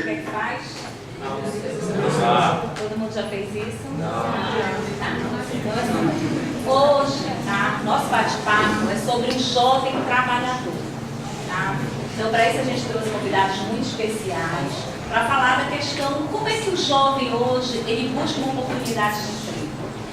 o que é que faz? Todo mundo já fez isso? Não. Tá. Então, hoje, tá? Nosso bate-papo é sobre um jovem trabalhador. Tá? Então, para isso a gente trouxe convidados muito especiais para falar da questão como é que o jovem hoje ele busca uma oportunidade de emprego.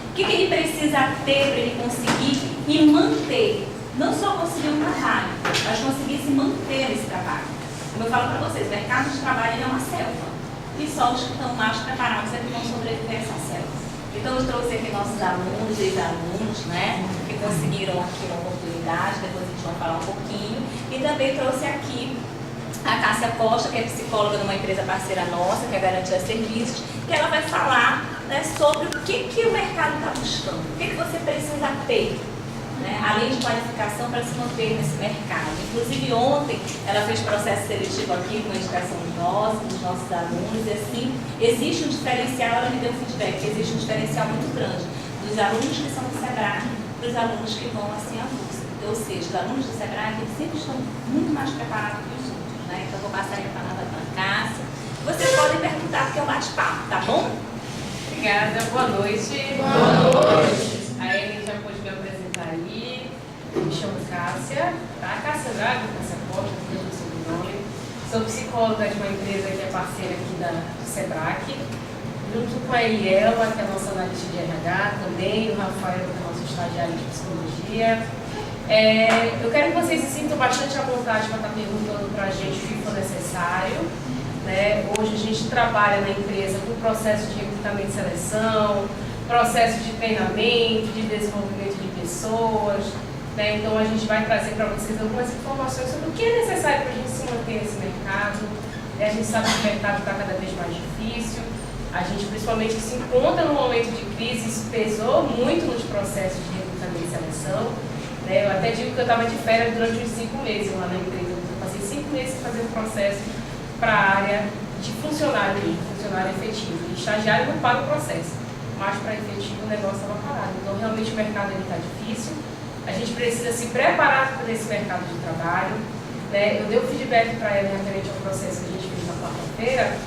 O que ele precisa ter para ele conseguir e manter, não só conseguir um trabalho, mas conseguir se manter nesse trabalho. Como eu falo para vocês, o mercado de trabalho é uma selva e só os que estão mais preparados é que vão sobreviver a essa selva. Então eu trouxe aqui nossos alunos e ex-alunos, né, que conseguiram aqui uma oportunidade, depois a gente vai falar um pouquinho, e também trouxe aqui a Cássia Costa, que é psicóloga de uma empresa parceira nossa, que é a Garantia Serviços, que ela vai falar, né, sobre o que o mercado está buscando, o que você precisa ter, né, além de qualificação para se manter nesse mercado. Inclusive ontem ela fez processo seletivo aqui com a indicação dos nossos alunos, e assim, existe um diferencial, ela me deu feedback, existe um diferencial muito grande dos alunos que são do SEBRAE para os alunos que vão assim à busca. Ou seja, os alunos do SEBRAE eles sempre estão muito mais preparados que os outros, né? Então eu vou passar a palavra para a Cássia. Vocês podem perguntar porque é um bate-papo, tá bom? Obrigada, boa noite. Boa noite. A Ellen já pôde me apresentar aí. Me chamo Cássia, tá? Cássia Drago, Cássia Costa, que é o sobrenome. Sou psicóloga de uma empresa que é parceira aqui do SEBRAE, junto com a Eliela, que é a nossa analista de RH, também o Rafael, que é nosso estagiário de psicologia. Eu quero que vocês se sintam bastante à vontade para estar perguntando para a gente o que for necessário. Né? Hoje a gente trabalha na empresa com processo de recrutamento e seleção, processo de treinamento, de desenvolvimento de pessoas. Né? Então a gente vai trazer para vocês algumas informações sobre o que é necessário para a gente se manter nesse mercado. A gente sabe que o mercado está cada vez mais difícil. A gente principalmente se encontra num momento de crise, isso pesou muito nos processos de recrutamento e seleção. Né? Eu até digo que eu estava de férias durante uns 5 meses lá na empresa. Eu passei 5 meses fazendo processo para a área de funcionário efetivo. De estagiário não para o processo, mas para efetivo o negócio estava parado. Então realmente o mercado está difícil. A gente precisa se preparar para esse mercado de trabalho. Né? Eu dei o feedback para ela referente ao processo que a gente fez na quarta-feira.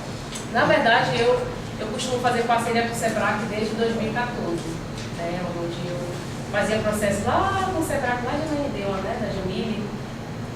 Na verdade, eu costumo fazer parceria com o SEBRAE desde 2014, né? Onde eu fazia processo lá com o SEBRAE, lá de Ananindeua, né? Da Jamile.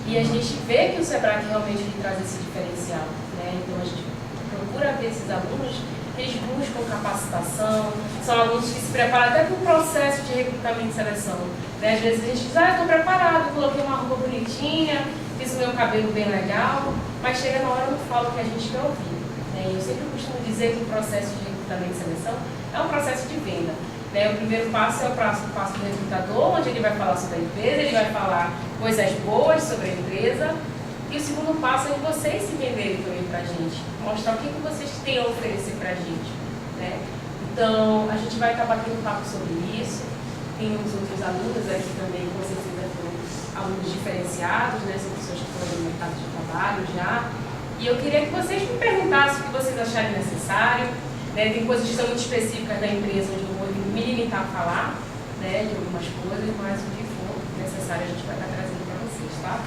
E a gente vê que o SEBRAE realmente traz esse diferencial. Né? Então a gente procura ver esses alunos, eles buscam capacitação, são alunos que se preparam até para o processo de recrutamento e seleção. Né? Às vezes a gente diz, eu estou preparado, coloquei uma roupa bonitinha, fiz o meu cabelo bem legal, mas chega na hora não fala o que a gente quer ouvir. Né? Eu sempre costumo dizer que o processo de recrutamento e seleção é um processo de venda. Né? O primeiro passo é o passo do recrutador, onde ele vai falar sobre a empresa, ele vai falar coisas boas sobre a empresa. E o segundo passo é de vocês se venderem também para a gente, mostrar o que vocês têm a oferecer para a gente. Né? Então, a gente vai estar batendo papo sobre isso. Tem uns outros alunos aqui também, com certeza foram alunos diferenciados, né? São pessoas que estão no mercado de trabalho já. E eu queria que vocês me perguntassem o que vocês acharem necessário. Né? Tem coisas que são muito específicas da empresa, onde eu vou me limitar a falar, né, de algumas coisas, mas o que for necessário a gente vai estar trazendo para vocês, tá?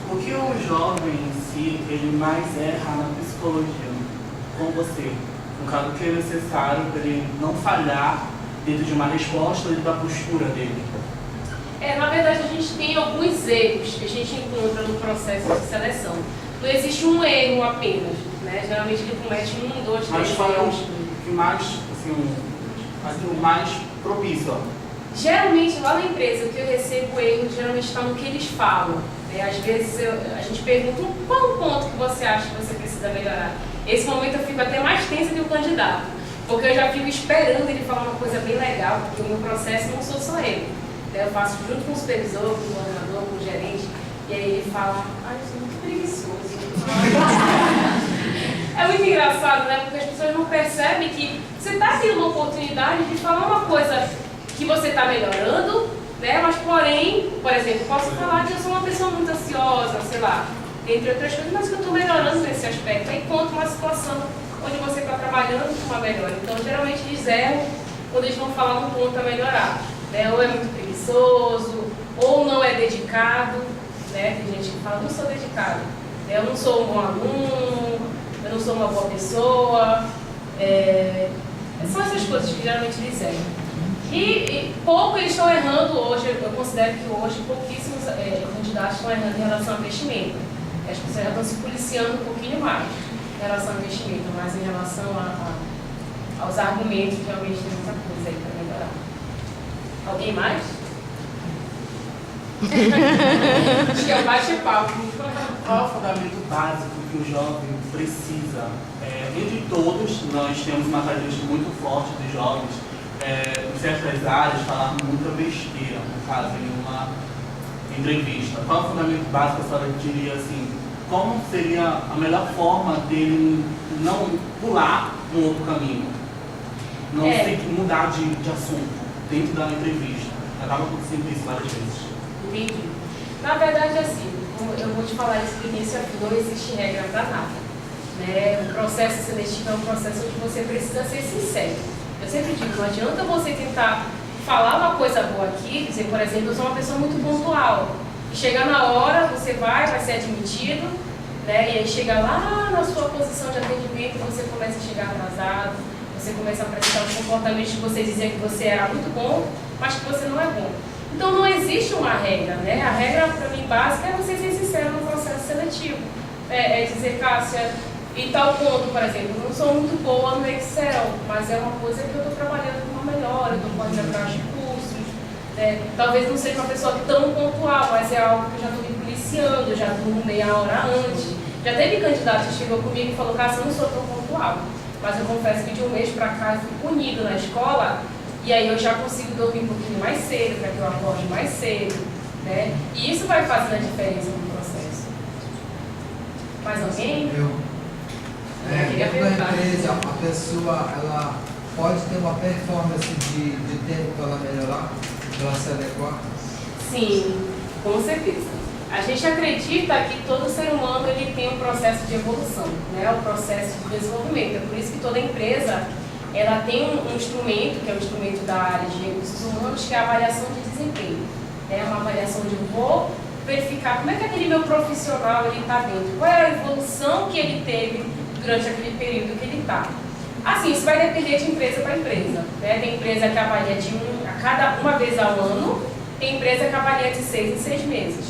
O que o jovem em si, ele mais erra na psicologia, com você? No caso, o que é necessário para ele não falhar dentro de uma resposta dentro da postura dele? Na verdade, a gente tem alguns erros que a gente encontra no processo de seleção. Não existe um erro apenas, né? Geralmente ele comete 1, 2, 3 Mas qual é erros. o que mais, assim, o mais propício? Ó? Geralmente, lá na empresa, o que eu recebo erro geralmente está no que eles falam. Né? Às vezes a gente pergunta qual o ponto que você acha que você precisa melhorar. Esse momento eu fico até mais tensa que o candidato, porque eu já fico esperando ele falar uma coisa bem legal, porque o meu processo não sou só ele. Né? Eu faço junto com o supervisor, com o coordenador, com o gerente, e aí ele fala, eu sou muito preguiçoso. É muito engraçado, né? Porque as pessoas não percebem que você está tendo uma oportunidade de falar uma coisa que você está melhorando, né? Mas porém, por exemplo, posso falar que eu sou uma pessoa muito ansiosa, sei lá, entre outras coisas, mas que eu estou melhorando nesse aspecto. Aí conta uma situação onde você está trabalhando com uma melhora. Então, geralmente eles erram quando eles vão falar um ponto a melhorar. Né? Ou é muito preguiçoso, ou não é dedicado. Né? Tem gente que fala, não sou dedicado. Eu não sou um bom aluno, não sou uma boa pessoa. São essas coisas que geralmente eles erram. E pouco eles estão errando hoje, eu considero que hoje pouquíssimos candidatos estão errando em relação ao investimento. As pessoas já estão se policiando um pouquinho mais em relação ao investimento, mas em relação aos argumentos, realmente tem muita coisa aí para melhorar. Alguém mais? Acho que é o bate-papo. Qual é o fundamento básico que o jovem precisa? Entre todos, nós temos uma característica muito forte dos jovens, em certas áreas, falar muita besteira, no caso, em uma entrevista. Qual é o fundamento básico que a senhora diria assim? Como seria a melhor forma dele não pular um outro caminho? Não ter que mudar de assunto dentro da entrevista. Acaba acontecendo isso várias vezes. Entendi. Na verdade, assim, eu vou te falar isso do início, não existe regra para nada. Né? O processo seletivo é um processo onde você precisa ser sincero. Eu sempre digo, não adianta você tentar falar uma coisa boa aqui, dizer, por exemplo, eu sou uma pessoa muito pontual. E chegar na hora, você vai ser admitido, né? E aí chega lá na sua posição de atendimento, você começa a chegar atrasado, você começa a apresentar os comportamentos que você dizia que você era muito bom, mas que você não é bom. Então não existe uma regra, né? A regra para mim básica é você ser sincero no processo seletivo. Dizer, Cássia, em tal ponto, por exemplo, eu não sou muito boa no Excel, mas é uma coisa que eu estou trabalhando com uma melhora, eu estou correndo atrás de cursos. Talvez não seja uma pessoa tão pontual, mas é algo que eu já estou me policiando, já durmo meia hora antes. Já teve candidato que chegou comigo e falou, Cássia, eu não sou tão pontual, mas eu confesso que de um mês para cá eu fui punido na escola. E aí eu já consigo dormir um pouquinho mais cedo, para que eu acorde mais cedo, né? E isso vai fazendo a diferença no processo. Mais alguém? Dentro da empresa, a pessoa ela pode ter uma performance de tempo para ela melhorar, para ela se adequar? Sim, com certeza. A gente acredita que todo ser humano ele tem um processo de evolução, né? Um processo de desenvolvimento. É por isso que toda empresa ela tem um instrumento, que é o instrumento da área de recursos humanos, que é a avaliação de desempenho. É uma avaliação onde eu vou verificar como é que aquele meu profissional está dentro, qual é a evolução que ele teve durante aquele período que ele está. Assim, isso vai depender de empresa para empresa. Né? Tem empresa que avalia uma vez ao ano, tem empresa que avalia de 6 em 6 meses.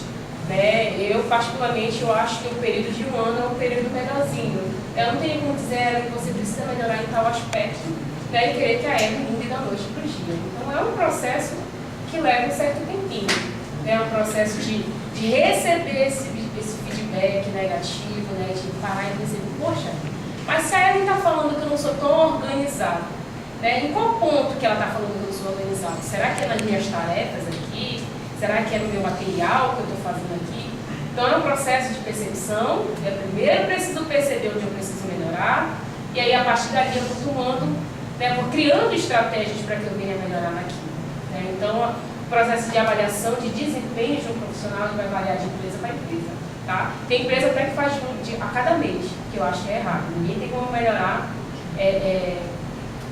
Né? Eu, particularmente, eu acho que o período de um ano é um período melhorzinho. Eu não tenho como dizer que você precisa melhorar em tal aspecto, né? E querer que a Eva mude da noite para o dia. Então, é um processo que leva um certo tempinho. É um processo de receber esse feedback negativo, né? De parar e dizer, poxa, mas se a Eva está falando que eu não sou tão organizada, né? Em qual ponto que ela está falando que eu não sou organizada? Será que é nas minhas tarefas aqui? Será que é no meu material que eu estou fazendo aqui? Então é um processo de percepção. Eu primeiro preciso perceber onde eu preciso melhorar. E aí a partir dali eu vou tomando, né, vou criando estratégias para que eu venha melhorar naquilo. Né? Então o processo de avaliação de desempenho de um profissional vai variar de empresa para empresa. Tá? Tem empresa até que faz a cada mês, que eu acho que é errado. Ninguém tem como melhorar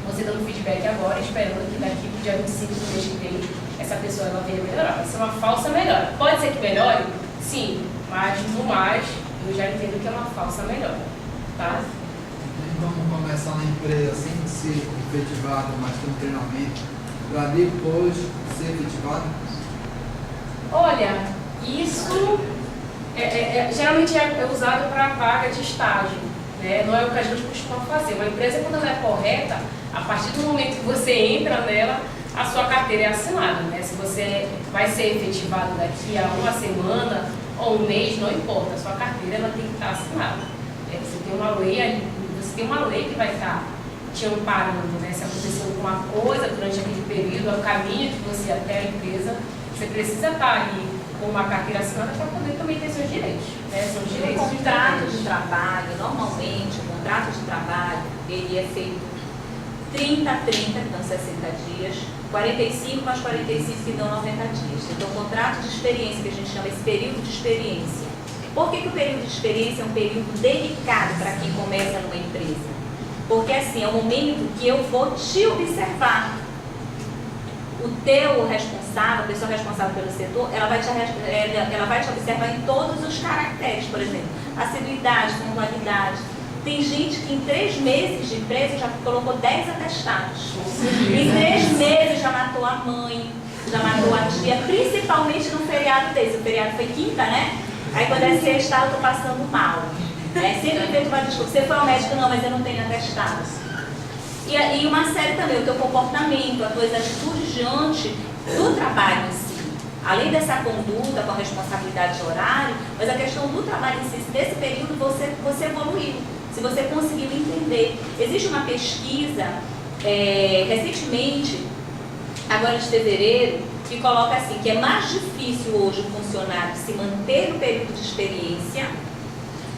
você dando feedback agora, esperando que daqui para o dia 25 do mês que vem essa pessoa ela venha melhorar. Vai ser uma falsa melhora. Pode ser que melhore? Sim, mas no mais eu já entendo que é uma falsa melhora. Tá? Vamos começar na empresa sem ser efetivado, mas ter um treinamento para depois ser efetivado? Olha, isso geralmente é usado para vaga de estágio. Né? Não é o que a gente costuma fazer. Uma empresa, quando ela é correta, a partir do momento que você entra nela, a sua carteira é assinada. Né? Se você vai ser efetivado daqui a uma semana ou um mês, não importa. A sua carteira ela tem que estar assinada. Você tem uma lei que vai estar te amparando. Né? Se aconteceu alguma coisa durante aquele período, o caminho de você até a empresa, você precisa estar ali com uma carteira assinada para poder também ter seus direitos. Né? São direitos. O contrato de trabalho, normalmente, o contrato de trabalho, ele é feito 30 a 30, que dão 60 dias, 45 mais 45, que dão 90 dias. Então, o contrato de experiência, que a gente chama esse período de experiência. Por que o período de experiência é um período delicado para quem começa numa empresa? Porque, assim, é o momento que eu vou te observar. O teu responsável, a pessoa responsável pelo setor, ela vai te observar em todos os caracteres, por exemplo, assiduidade, pontualidade, Tem gente que em 3 meses de empresa já colocou 10 atestados. Em 3 meses já matou a mãe, já matou a tia, principalmente no feriado desse. O feriado foi quinta, né? Aí quando é sexta, eu tô passando mal. Sempre feito uma desculpa. Você foi ao médico? Não, mas eu não tenho atestado. E uma série também, o teu comportamento, as tuas atitudes diante do trabalho em si. Além dessa conduta com a responsabilidade de horário, mas a questão do trabalho em si, desse período você evoluiu. Se você conseguiu entender. Existe uma pesquisa, recentemente, agora de fevereiro, que coloca assim, que é mais difícil hoje o funcionário se manter no período de experiência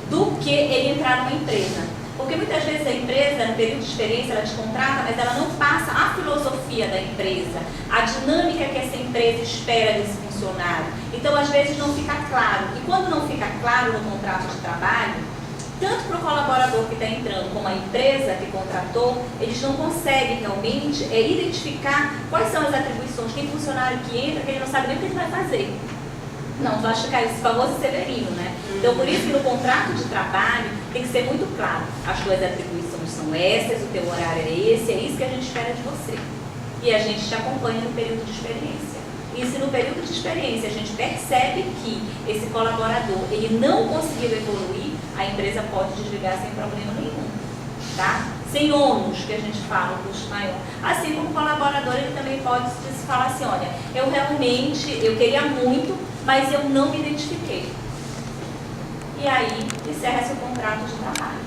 do que ele entrar numa empresa. Porque muitas vezes a empresa, no período de experiência, ela te contrata, mas ela não passa a filosofia da empresa, a dinâmica que essa empresa espera desse funcionário. Então, às vezes, não fica claro. E quando não fica claro no contrato de trabalho, tanto para o colaborador que está entrando como a empresa que contratou, eles não conseguem realmente identificar quais são as atribuições. Tem funcionário que entra que ele não sabe nem o que ele vai fazer. Não, tu acha que é esse famoso severino, né? Então, por isso que no contrato de trabalho tem que ser muito claro. As tuas atribuições são essas, o teu horário é esse, é isso que a gente espera de você. E a gente te acompanha no período de experiência. E se no período de experiência a gente percebe que esse colaborador ele não conseguiu evoluir, a empresa pode desligar sem problema nenhum, tá? Sem ônus, que a gente fala, um custo maior. Assim como o colaborador, ele também pode se falar assim, olha, eu queria muito, mas eu não me identifiquei. E aí, encerra seu contrato de trabalho.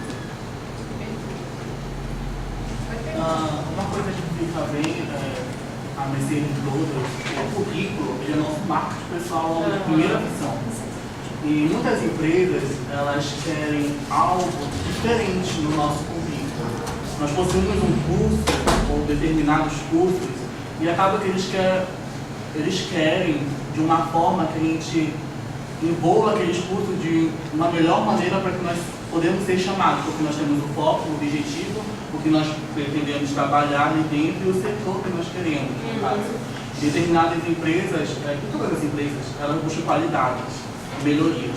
Uma coisa que fica bem, a Mercedes trouxe, o currículo, ele é nosso marketing pessoal da primeira visão. E muitas empresas, elas querem algo diferente no nosso currículo. Nós possuímos um curso, ou determinados cursos, e acaba que eles querem, de uma forma que a gente envolva aqueles cursos de uma melhor maneira para que nós podemos ser chamados, porque nós temos o foco, o objetivo, o que nós pretendemos trabalhar ali dentro e o setor que nós queremos. Determinadas empresas, todas as empresas, elas buscam qualidades, melhorias,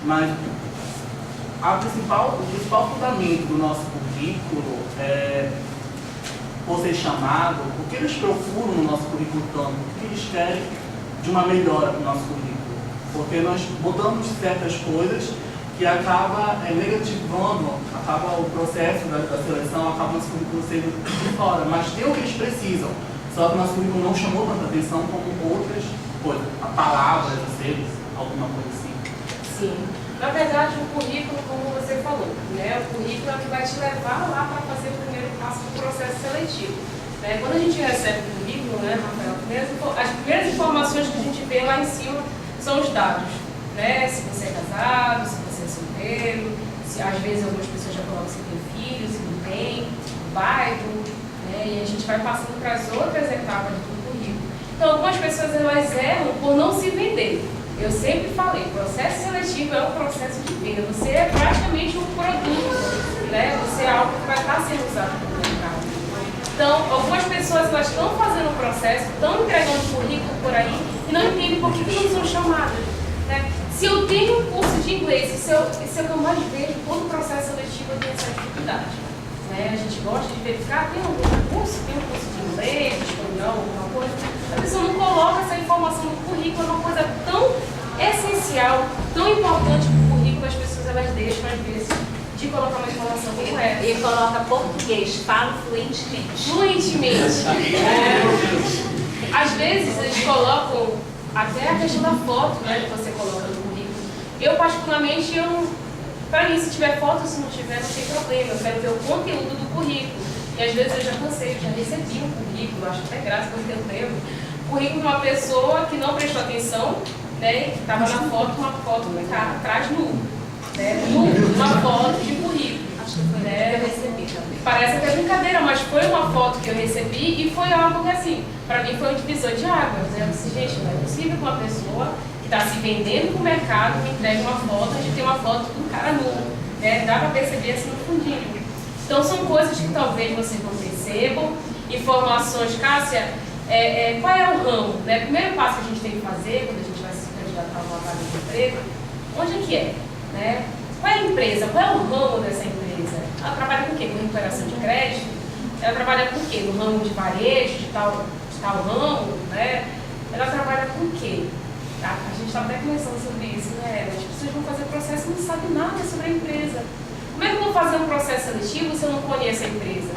mas o principal fundamento do nosso currículo é por ser chamado, o que eles procuram no nosso currículo tanto, o que eles querem de uma melhora no nosso currículo. Porque nós botamos certas coisas que acaba negativando, acaba o processo da seleção, acaba nosso currículo sendo de fora. Mas tem o que eles precisam, só que o nosso currículo não chamou tanta atenção como outras coisas, a palavras, a seres, alguma coisa assim. Sim. Na verdade, o currículo, como você falou, né? O currículo é o que vai te levar lá para fazer o primeiro passo do processo seletivo. Né? Quando a gente recebe o currículo, né, Rafael, as primeiras informações que a gente vê lá em cima são os dados, né? Se você é casado, se você é solteiro, se às vezes algumas pessoas já colocam se tem filho, se não tem, o bairro, né? E a gente vai passando para as outras etapas do currículo. Então, algumas pessoas elas erram por não se vender. Eu sempre falei, o processo seletivo é um processo de venda. Você é praticamente um produto, né? Você é algo que vai estar sendo usado no mercado. Então, algumas pessoas elas estão fazendo o processo, estão entregando currículo por aí e não entendem por que não são chamadas. Né? Se eu tenho um curso de inglês, isso é o que eu mais vejo, todo o processo seletivo tem essa dificuldade. Né? A gente gosta de verificar, tem um curso de inglês, de espanhol, alguma coisa. A pessoa não coloca essa informação no currículo, é uma coisa tão essencial, tão importante para o currículo, as pessoas elas deixam às vezes de colocar uma informação como essa. E coloca português, falo fluentemente. Fluentemente. Às vezes eles colocam até a questão da foto, né, que você coloca no currículo. Eu particularmente, para mim, se tiver foto, se não tiver, não tem problema. Eu quero ver o conteúdo do currículo. E às vezes eu já cansei, já recebi um currículo, acho até graça porque eu tenho. Currículo de uma pessoa que não prestou atenção, né, que estava na foto, uma foto do cara atrás nu. Né, uma foto de currículo. Acho que foi, né, que eu recebi também. Parece até brincadeira, mas foi uma foto que eu recebi e foi algo que, assim, para mim foi um divisor de águas. Né? Eu disse, gente, não é possível que uma pessoa que está se vendendo para o mercado me entregue uma foto, a gente tem uma foto do cara nu. Né? Dá para perceber assim no fundinho. Então, são coisas que talvez vocês não percebam. Informações, Cássia, qual é o ramo? Né? O primeiro passo que a gente tem que fazer quando a gente vai se candidatar a uma vaga de emprego, onde é que é? Né? Qual é a empresa? Qual é o ramo dessa empresa? recuperação de crédito, ela trabalha com o quê? No ramo de varejo, de tal ramo, né? Ela trabalha com o quê? A gente estava até conversando sobre isso, né? As pessoas vão fazer processo e não sabem nada sobre a empresa. Como é que eu vou fazer um processo seletivo se eu não conheço a empresa?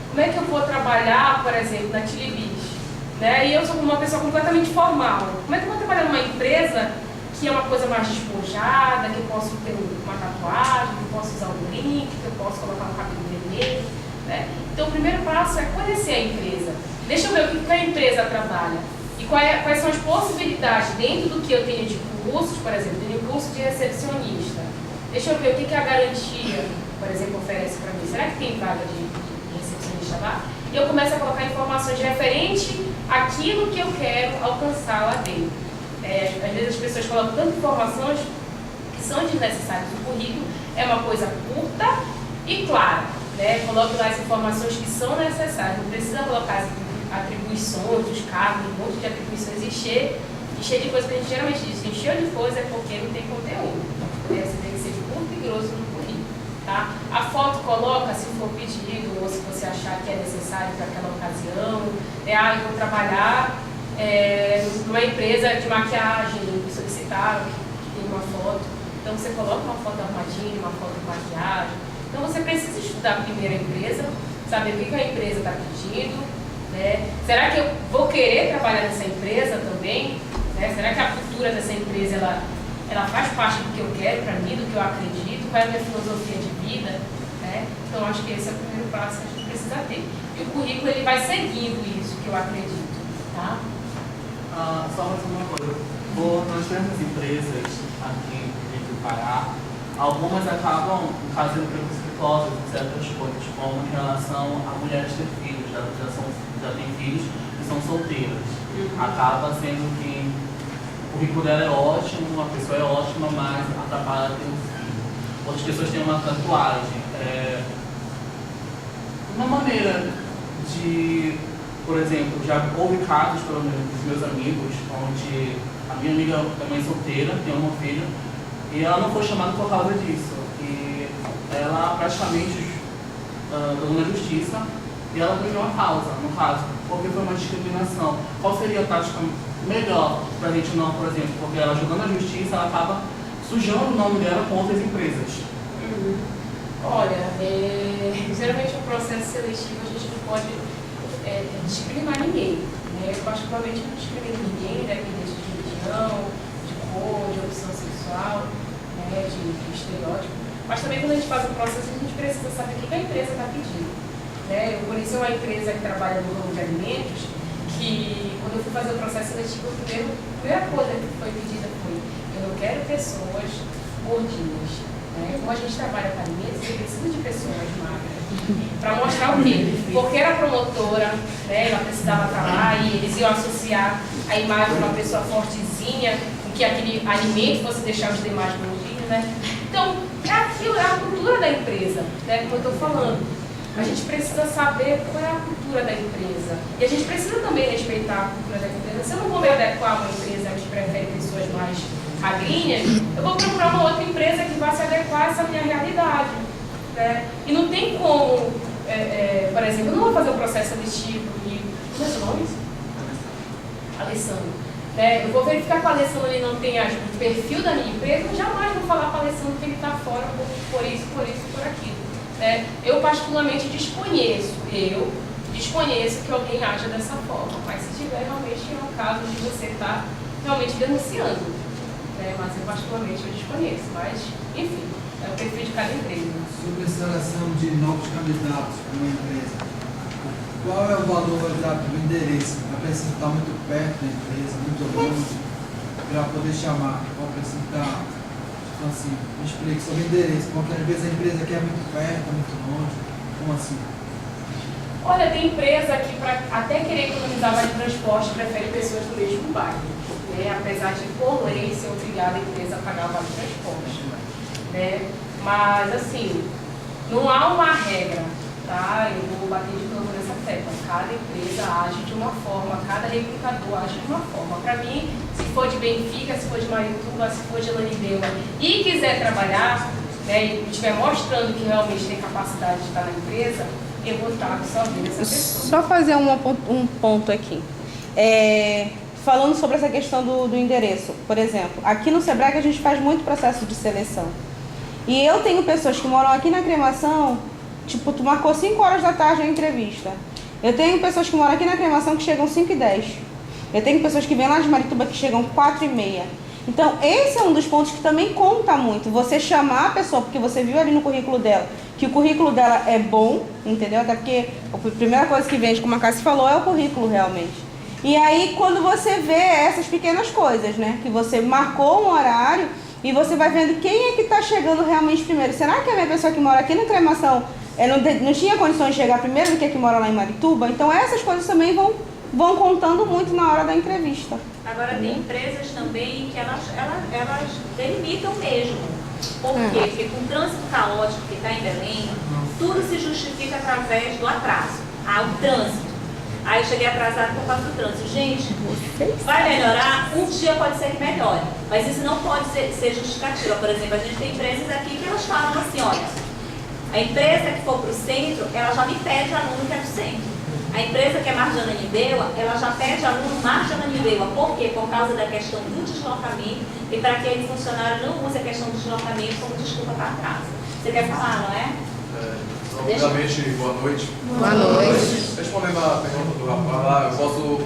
Como é que eu vou trabalhar, por exemplo, na Tilibis? Né? E eu sou uma pessoa completamente formal. Como é que eu vou trabalhar numa empresa que é uma coisa mais despojada, que eu posso ter uma tatuagem, que eu posso usar um drink, que eu posso colocar um cabelo vermelho? Né? Então, o primeiro passo é conhecer a empresa. Deixa eu ver o que a empresa trabalha. E quais são as possibilidades dentro do que eu tenho de cursos, por exemplo, eu tenho curso de recepcionista. Deixa eu ver o que a garantia, por exemplo, oferece para mim. Será que tem vaga de recepcionista lá? E eu começo a colocar informações referente àquilo que eu quero alcançar lá dentro. Às vezes as pessoas colocam tantas informações que são desnecessárias. O currículo é uma coisa curta e clara. Né? Coloque lá as informações que são necessárias. Não precisa colocar as atribuições, os cargos, um monte de atribuições e encher de coisa que a gente geralmente diz. Se encheu de coisa é porque não tem conteúdo. Você tem que ser curto e grosso no currículo. Tá? A foto coloca se for pedido ou se você achar que é necessário para aquela ocasião. Eu vou trabalhar numa empresa de maquiagem, me solicitaram que tem uma foto. Então você coloca uma foto arrumadinha, uma foto de maquiagem. Então você precisa estudar primeiro a empresa, saber o que a empresa está pedindo. Né? Será que eu vou querer trabalhar nessa empresa também? Né? Será que a cultura dessa empresa ela faz parte do que eu quero para mim, do que eu acredito? Qual é a minha filosofia de vida? Né? Então acho que esse é o primeiro passo que a gente precisa ter. E o currículo ele vai seguindo isso que eu acredito. Tá? Só mais uma coisa. Nós temos empresas aqui em Pará, algumas acabam fazendo preconceituosas em certas coisas, como em relação a mulheres ter filhos, já têm filhos e são solteiras. Acaba sendo que o currículo dela é ótimo, a pessoa é ótima, mas atrapalha ter um filho. Outras pessoas têm uma tatuagem. Uma maneira de, por exemplo, já houve casos, pelo menos, dos meus amigos, onde a minha amiga é mãe solteira, tem uma filha, e ela não foi chamada por causa disso. E ela praticamente ganhou na justiça e ela pediu uma causa, no caso, porque foi uma discriminação. Qual seria a tática melhor para a gente não, por exemplo, porque ela jogando na justiça, ela acaba sujando o nome dela com outras empresas? Olha, geralmente o processo seletivo a gente não pode discriminar ninguém. Né? Eu particularmente não discrimino ninguém, independente de religião, de cor, de opção sexual, né? de estereótipo. Mas também quando a gente faz o processo, a gente precisa saber o que a empresa está pedindo. Né? Eu conheci uma empresa que trabalha no ramo de alimentos, que quando eu fui fazer o processo seletivo, a primeira coisa que foi pedida foi: eu não quero pessoas gordinhas. Né? Como a gente trabalha com alimentos, você precisa de pessoas magras. Para mostrar o quê? Porque era promotora, né? Ela precisava estar lá e eles iam associar a imagem de uma pessoa fortezinha, com que aquele alimento fosse deixar os demais gordinhos. Né? Então, é aquilo, é a cultura da empresa, né? Como eu estou falando. A gente precisa saber qual é a cultura da empresa. E a gente precisa também respeitar a cultura da empresa. Se eu não vou me adequar a uma empresa que prefere pessoas mais magrinhas, eu vou procurar uma outra empresa que vai se adequar a essa minha realidade. Né? E não tem como, por exemplo, eu não vou fazer um processo seletivo e... Como é seu nome? Alessandro. Né? Eu vou verificar com a Alessandro ele não tem o perfil da minha empresa, eu jamais vou falar para a Alessandro que ele está fora por isso, por aquilo. Né? Eu particularmente desconheço que alguém haja dessa forma, mas se tiver, realmente é um caso de você estar realmente denunciando. Né? Mas eu particularmente desconheço, mas enfim, é o perfil de cada empresa. Sobre a seleção de novos candidatos para uma empresa, qual é o valor exato do endereço? A pessoa está muito perto da empresa, muito longe, para poder chamar, ou a pessoa está, tipo assim, me explique sobre o endereço, porque às vezes a empresa aqui é muito perto, muito longe, como assim? Olha, tem empresa que, para até querer economizar mais transporte, prefere pessoas do mesmo bairro. Né? Apesar de, por lei, ser obrigada a empresa a pagar o vale transporte. Né? Mas, assim, não há uma regra, tá? Eu vou bater de novo nessa tecla. Cada empresa age de uma forma, cada recrutador age de uma forma. Para mim, se for de Benfica, se for de Marituba, se for de Ananindeua e quiser trabalhar, né, e estiver mostrando que realmente tem capacidade de estar na empresa, eu vou estar absorvendo essa pessoa. Só fazer um ponto aqui. Falando sobre essa questão do endereço, por exemplo, aqui no Sebrae a gente faz muito processo de seleção. E eu tenho pessoas que moram aqui na Cremação, tipo, tu marcou 5 horas da tarde a entrevista. Eu tenho pessoas que moram aqui na Cremação que chegam 5h10. Eu tenho pessoas que vêm lá de Marituba que chegam 4h30. Então, esse é um dos pontos que também conta muito. Você chamar a pessoa, porque você viu ali no currículo dela, que o currículo dela é bom, entendeu? Até porque a primeira coisa que vende, como a Cássia falou, é o currículo realmente. E aí, quando você vê essas pequenas coisas, né? Que você marcou um horário e você vai vendo quem é que está chegando realmente primeiro. Será que a minha pessoa que mora aqui na Cremação não tinha condições de chegar primeiro do que a que mora lá em Marituba? Então, essas coisas também vão contando muito na hora da entrevista. Agora, tem empresas também que elas delimitam mesmo. Por quê? Porque com o trânsito caótico que está em Belém, tudo se justifica através do atraso. O trânsito. Aí eu cheguei atrasado por causa do trânsito. Gente, vai melhorar? Um dia pode ser que melhore. Mas isso não pode ser justificativa. Por exemplo, a gente tem empresas aqui que elas falam assim, olha, a empresa que for para o centro, ela já me pede aluno que é do centro. A empresa que é Marjananindeua, ela já pede aluno Marjananindeua. Por quê? Por causa da questão do deslocamento e para que aquele funcionário não use a questão do deslocamento como desculpa para atraso. Você quer falar, não é? Primeiramente, boa noite. Boa noite. Respondendo a pergunta do rapaz, eu posso...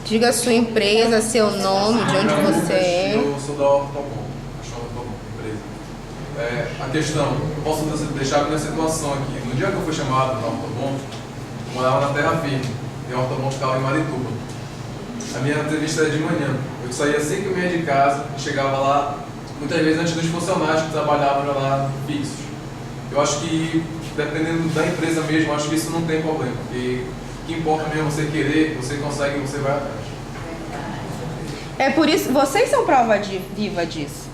Diga a sua empresa, seu nome, de onde você é. Eu sou da Ortobon, empresa. A questão, eu posso deixar a minha situação aqui. No dia que eu fui chamado na Ortobon, eu morava na Terra Firme, e a Ortobon ficava em Marituba. A minha entrevista era de manhã. Eu saía às 5h30 de casa e chegava lá, muitas vezes antes dos funcionários que trabalhavam lá fixos. Eu acho que, dependendo da empresa mesmo, acho que isso não tem problema. Porque o que importa mesmo é você querer, você consegue e você vai atrás. É por isso, vocês são prova viva disso,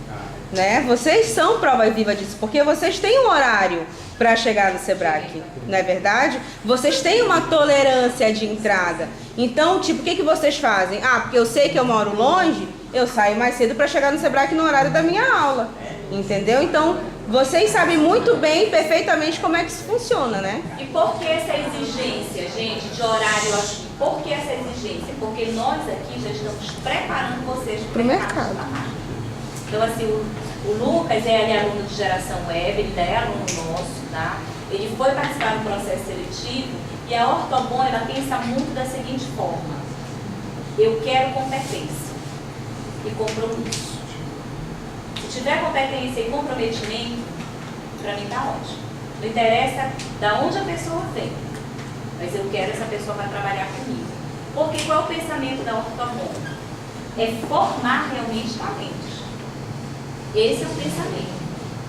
né? Vocês são prova viva disso, porque vocês têm um horário para chegar no Sebrae, não é verdade? Vocês têm uma tolerância de entrada. Então, tipo, o que vocês fazem? Porque eu sei que eu moro longe, eu saio mais cedo para chegar no Sebrae no horário da minha aula, entendeu? Então, vocês sabem muito bem, perfeitamente, como é que isso funciona, né? E por que essa exigência, gente, de horário aqui? Por que essa exigência? Porque nós aqui já estamos preparando vocês para o mercado. Então, assim, o Lucas ele é aluno de geração web, ele é aluno nosso, tá? Ele foi participar do processo seletivo e a Ortobon, ela pensa muito da seguinte forma: eu quero competência e compromisso. Se tiver competência e comprometimento, para mim tá ótimo. Não interessa de onde a pessoa vem, mas eu quero essa pessoa para trabalhar comigo. Porque qual é o pensamento da Ortobon? É formar realmente talentos. Esse é o pensamento.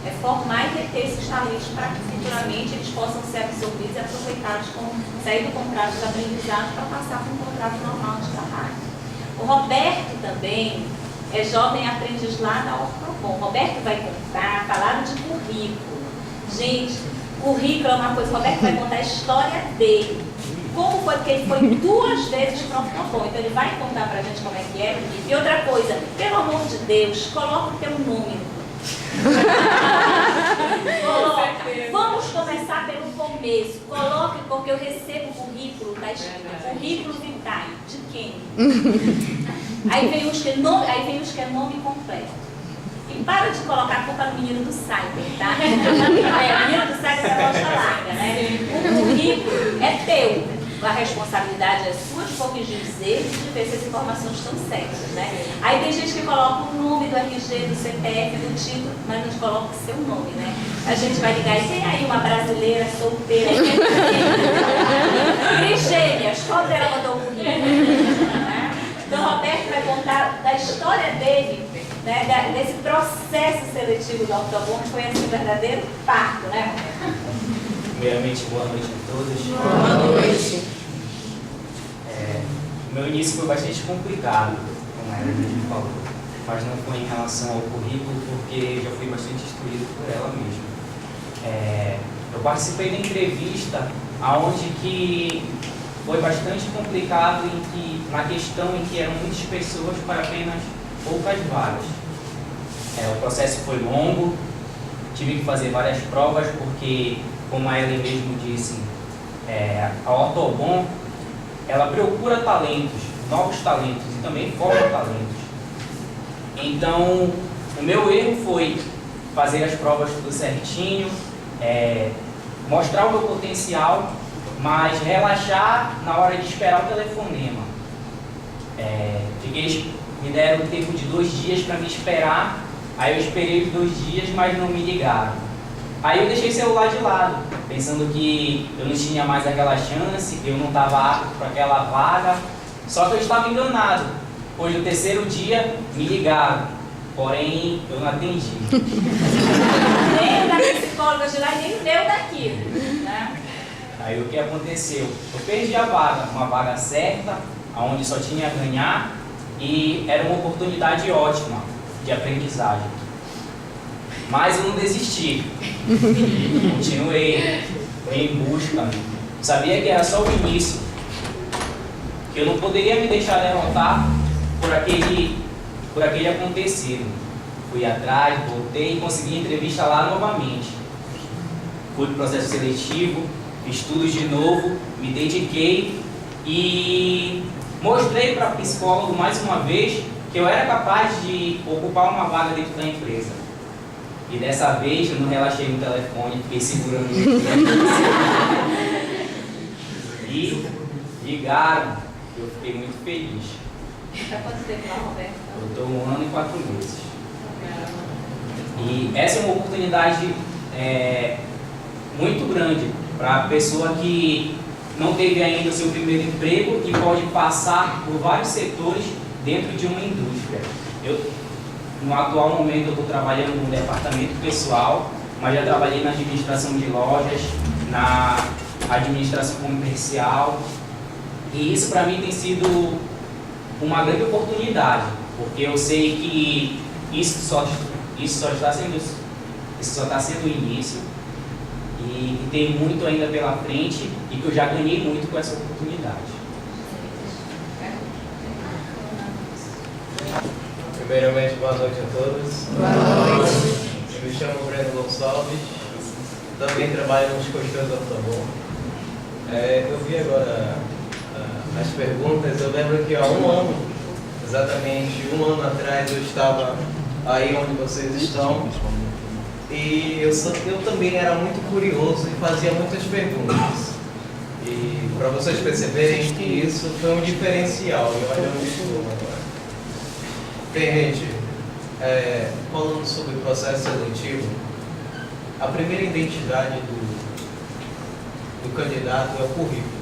É formar e reter esses talentos para que futuramente eles possam ser absorvidos e aproveitados como sair do contrato de aprendizado para passar para um contrato normal de trabalho. O Roberto também é jovem aprendiz lá da Ortobon. O Roberto vai contar, falaram de currículo. Gente, currículo é uma coisa, o Roberto vai contar a história dele. Como foi que ele foi 2 vezes para o Ortobon. Então ele vai contar para a gente como é que é. E outra coisa, pelo amor de Deus, coloca o teu número. Vamos começar pelo começo. Coloque, porque eu recebo o currículo, tá escrito currículo vitae. De quem? Aí vem os que é nome completo. E para de colocar a culpa no menino do Cyber, tá? O menino do Cyber é a costa larga, né? O currículo é teu. A responsabilidade é sua de corrigir os erros e de ver se as informações estão certas, né? Aí tem gente que coloca o nome do RG, do CPF, do título, mas não coloca o seu nome, né? A gente vai ligar e tem aí uma brasileira solteira, trigêmeas, qual dela mandou o currículo? Então, o Roberto vai contar da história dele, né, desse processo seletivo do Ortobon, que foi assim, um verdadeiro parto, né, Roberto? Primeiramente, boa noite a todos. Boa noite. O meu início foi bastante complicado, como a Evelyn falou, mas não foi em relação ao currículo, porque já fui bastante instruído por ela mesma. Eu participei da entrevista, onde que foi bastante complicado na questão em que eram muitas pessoas para apenas poucas vagas. O processo foi longo, tive que fazer várias provas, porque, como a Ellen mesmo disse, a Ortobon, ela procura talentos, novos talentos, e também forma talentos. Então, o meu erro foi fazer as provas tudo certinho, mostrar o meu potencial, mas relaxar na hora de esperar o telefonema. Me deram um tempo de 2 dias para me esperar, aí eu esperei os 2 dias, mas não me ligaram. Aí eu deixei o celular de lado, pensando que eu não tinha mais aquela chance, que eu não estava apto para aquela vaga, só que eu estava enganado, pois no 3º dia me ligaram, porém eu não atendi. Nem o da psicóloga de lá e nem o meu daqui, né? Aí o que aconteceu? Eu perdi a vaga, uma vaga certa, onde só tinha a ganhar, e era uma oportunidade ótima de aprendizagem. Mas eu não desisti, continuei em busca. Sabia que era só o início, que eu não poderia me deixar derrotar por aquele acontecido. Fui atrás, voltei e consegui entrevista lá novamente. Fui para o processo seletivo, fiz tudo de novo, me dediquei e mostrei para a psicóloga mais uma vez que eu era capaz de ocupar uma vaga dentro da empresa. E dessa vez eu não relaxei no telefone, fiquei segurando o e ligaram, eu fiquei muito feliz. Tá quanto tempo lá, Roberto? Eu estou 1 ano e 4 meses. E essa é uma oportunidade muito grande para a pessoa que não teve ainda o seu primeiro emprego e pode passar por vários setores dentro de uma indústria. No atual momento eu estou trabalhando no departamento pessoal, mas já trabalhei na administração de lojas, na administração comercial, e isso para mim tem sido uma grande oportunidade, porque eu sei que isso só está sendo o início, e tem muito ainda pela frente, e que eu já ganhei muito com essa oportunidade. Primeiramente, boa noite a todos. Boa noite. Eu me chamo Breno Gonçalves, também trabalho nos Colchões Ortobon. Eu vi agora as perguntas. Eu lembro que há 1 ano, exatamente 1 ano atrás, eu estava aí onde vocês estão, e eu também era muito curioso e fazia muitas perguntas. E para vocês perceberem que isso foi um diferencial, e olha onde estou agora. Bem, gente, falando sobre o processo seletivo, a primeira identidade do candidato é o currículo.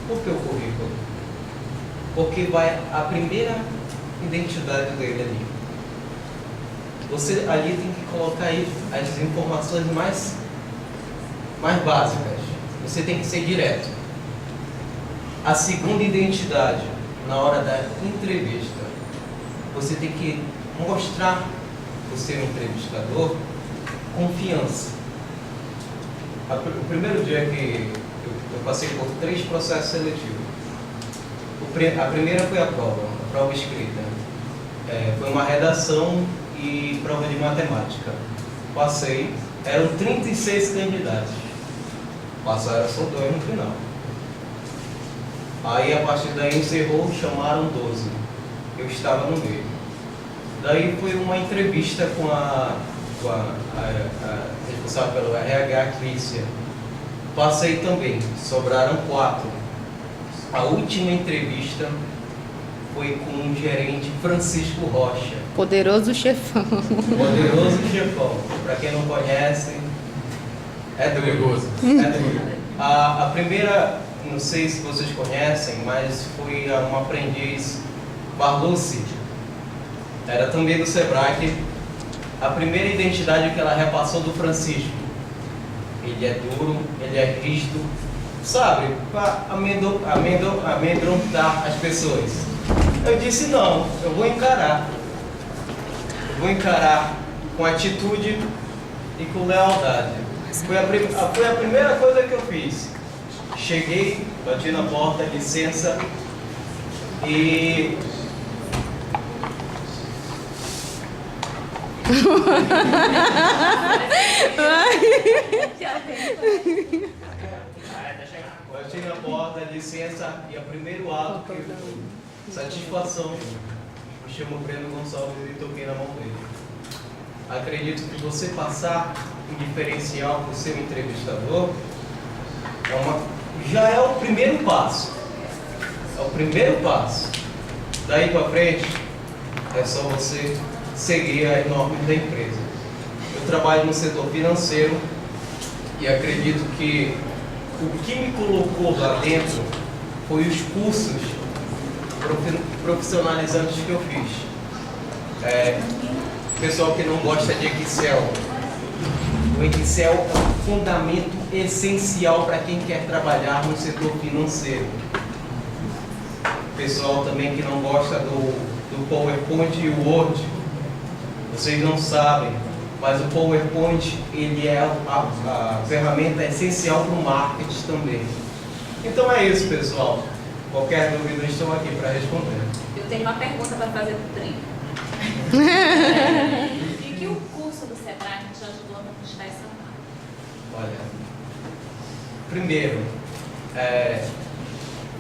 Por que o currículo? Porque vai a primeira identidade dele ali. Você ali tem que colocar aí as informações mais básicas. Você tem que ser direto. A segunda identidade, na hora da entrevista, você tem que mostrar para o seu entrevistador confiança. O primeiro dia que eu passei por 3 processos seletivos. A primeira foi a prova escrita. Foi uma redação e prova de matemática. Passei, eram 36 candidatos. Passaram só 2 no final. Aí a partir daí encerrou, chamaram 12. Eu estava no meio. Daí foi uma entrevista com a responsável pelo RH, Clícia. Passei também, sobraram 4. A última entrevista foi com o gerente Francisco Rocha. Poderoso chefão. Poderoso chefão. Para quem não conhece, é Perigoso. A primeira, não sei se vocês conhecem, mas foi uma aprendiz, Barlucci. Era também do Sebrae. A primeira identidade que ela repassou do Francisco. Ele é duro, ele é rígido, sabe, para amedrontar as pessoas. Eu disse, não, eu vou encarar. Eu vou encarar com atitude e com lealdade. Foi a primeira coisa que eu fiz. Cheguei, bati na porta, licença, e Bati na porta, licença, e o primeiro ato que satisfação, me chamo Breno Gonçalves e toquei na mão dele. Acredito que você passar um diferencial para o seu entrevistador já é o primeiro passo. É o primeiro passo. Daí para frente, é só você seguir as normas da empresa. Eu trabalho no setor financeiro e acredito que o que me colocou lá dentro foi os cursos profissionalizantes que eu fiz. Pessoal que não gosta de Excel, o Excel é um fundamento essencial para quem quer trabalhar no setor financeiro. Pessoal também que não gosta do PowerPoint e o Word, vocês não sabem, mas o PowerPoint ele é a ferramenta essencial para o marketing também. Então é isso, pessoal. Qualquer dúvida, estou aqui para responder. Eu tenho uma pergunta para fazer para o Trinco. E que o curso do Sebrae te ajudou a conquistar essa marca? Olha, primeiro,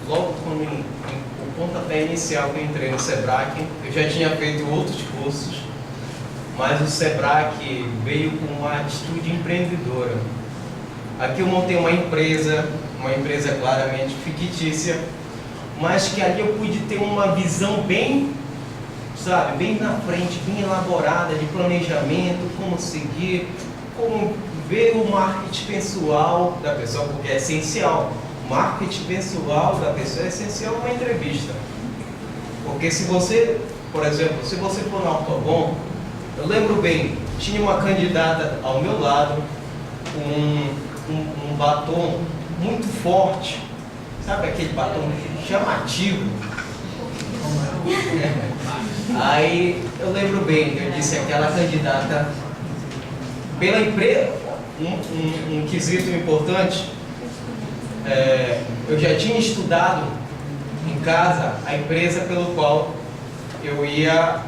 logo quando o pontapé inicial que eu entrei no Sebrae, eu já tinha feito outros cursos, mas o Sebrae veio com uma atitude empreendedora. Aqui eu montei uma empresa claramente fictícia, mas que ali eu pude ter uma visão bem na frente, bem elaborada de planejamento, como seguir, como ver o marketing pessoal da pessoa, porque é essencial. O marketing pessoal da pessoa é essencial numa entrevista. Porque se você, por exemplo, se você for na Autobom, eu lembro bem, tinha uma candidata ao meu lado com um batom muito forte, sabe aquele batom chamativo? Aí eu lembro bem, eu disse aquela candidata, pela empresa, um quesito importante, eu já tinha estudado em casa a empresa pelo qual eu ia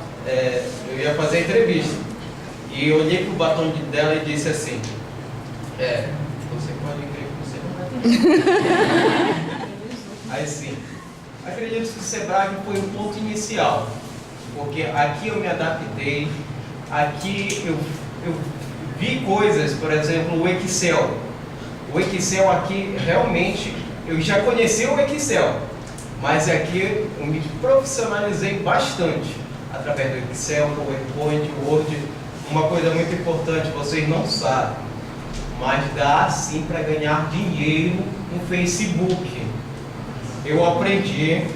fazer a entrevista. E eu olhei para o batom dela e disse assim, você pode crer que você não vai ter. Aí sim, acredito que o Sebrae foi o ponto inicial, porque aqui eu me adaptei, aqui eu vi coisas, por exemplo, o Excel. O Excel aqui, realmente, eu já conheci o Excel, mas aqui eu me profissionalizei bastante, através do Excel, PowerPoint, Word. Uma coisa muito importante, vocês não sabem, mas dá sim para ganhar dinheiro no Facebook. Eu aprendi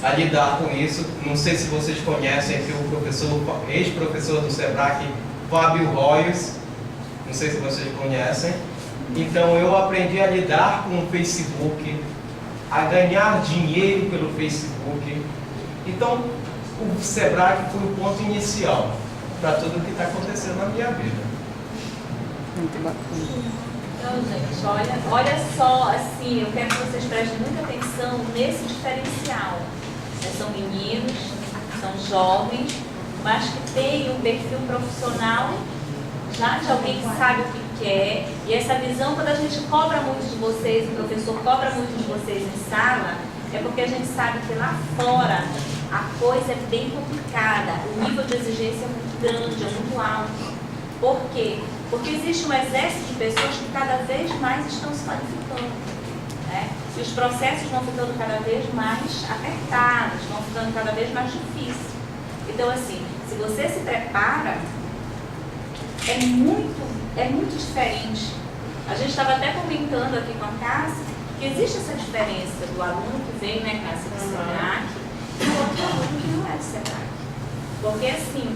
a lidar com isso. Não sei se vocês conhecem aqui o ex-professor do Sebrae, Fábio Royos. Não sei se vocês conhecem. Então eu aprendi a lidar com o Facebook, a ganhar dinheiro pelo Facebook. Então o Sebrae foi o ponto inicial para tudo o que está acontecendo na minha vida. Muito bacana. Então, gente, olha só, assim, eu quero que vocês prestem muita atenção nesse diferencial. São meninos, são jovens, mas que têm um perfil profissional já de alguém que sabe o que quer. E essa visão, quando a gente cobra muito de vocês, o professor cobra muito de vocês em sala, é porque a gente sabe que lá fora a coisa é bem complicada, o nível de exigência é muito grande, é muito alto. Por quê? Porque existe um exército de pessoas que cada vez mais estão se qualificando, né? E os processos vão ficando cada vez mais apertados, vão ficando cada vez mais difíceis. Então, assim, se você se prepara, é muito diferente. A gente estava até comentando aqui com a Cássia que existe essa diferença do aluno que vem, né, Cássia, do Sebrae, e o outro aluno que não é do Sebrae. Porque, assim,